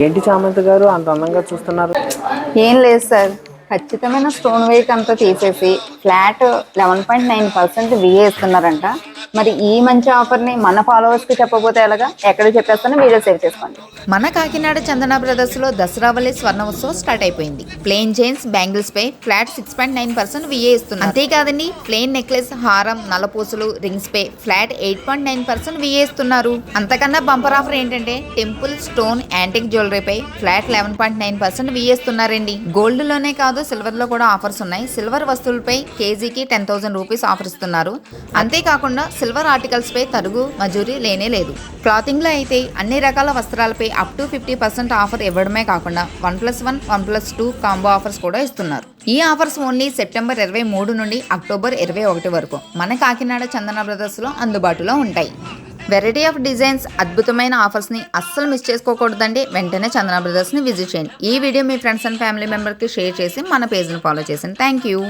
ఏంటి చామంతి గారు అంత అందంగా చూస్తున్నారు? ఏం లేదు సార్. ఖచ్చితమైన స్టోన్ వెయిట్ అంతా తీసేసి ఫ్లాట్ 11.9% విఏ ఇస్తున్నారంట. మరి ఈ మంచి ఆఫర్ని మన ఫాలోవర్స్కి చెప్పబోతే ఎలాగా? ఎక్కడ చెప్పేస్తానో వీడియో సేవ్ చేసుకోండి. మన కాకినాడ చందన బ్రదర్స్లో దసరావళి స్వర్ణ ఉత్సవం స్టార్ట్ అయిపోయింది. ప్లెయిన్ చైన్స్, బ్యాంగిల్స్ పై ఫ్లాట్ 6.9% విఏ ఇస్తున్నారు. అంతేకాదండి, ప్లెయిన్ నెక్లెస్, హారం, నల్లపూసలు, రింగ్స్ పై ఫ్లాట్ 8.9% విఏ ఇస్తున్నారు. అంతకన్నా బంపర్ ఆఫర్ ఏంటంటే టెంపుల్ స్టోన్ యాంటిక్ జ్యువెలరీ పై ఫ్లాట్ 11.9% విఏ ఇస్తున్నారండి. గోల్డ్ లోనే కాదు, సిల్వర్ లో కూడా ఆఫర్స్ ఉన్నాయి. సిల్వర్ వస్తువులపై కేజీకి 10,000 రూపీస్ ఆఫర్ ఇస్తున్నారు. అంతేకాకుండా సిల్వర్ ఆర్టికల్స్ పై తరుగు మజూరీ లేనే లేదు. క్లాతింగ్ లో అయితే అన్ని రకాల వస్త్రాలపై అప్ టు 50% ఆఫర్ ఇవ్వడమే కాకుండా 1+1, 1+2 కాంబో ఆఫర్స్ కూడా ఇస్తున్నారు. ఈ ఆఫర్స్ ఓన్లీ సెప్టెంబర్ 23 నుండి అక్టోబర్ 21 వరకు మన కాకినాడ చందన బ్రదర్స్ లో అందుబాటులో ఉంటాయి. వెరైటీ ఆఫ్ డిజైన్స్, అద్భుతమైన ఆఫర్స్ని అస్సలు మిస్ చేసుకోకూడదండి. వెంటనే చందన బ్రదర్స్ని విజిట్ చేయండి. ఈ వీడియో మీ ఫ్రెండ్స్ అండ్ ఫ్యామిలీ మెంబర్కి షేర్ చేసి మన పేజ్ని ఫాలో చేయండి. Thank you.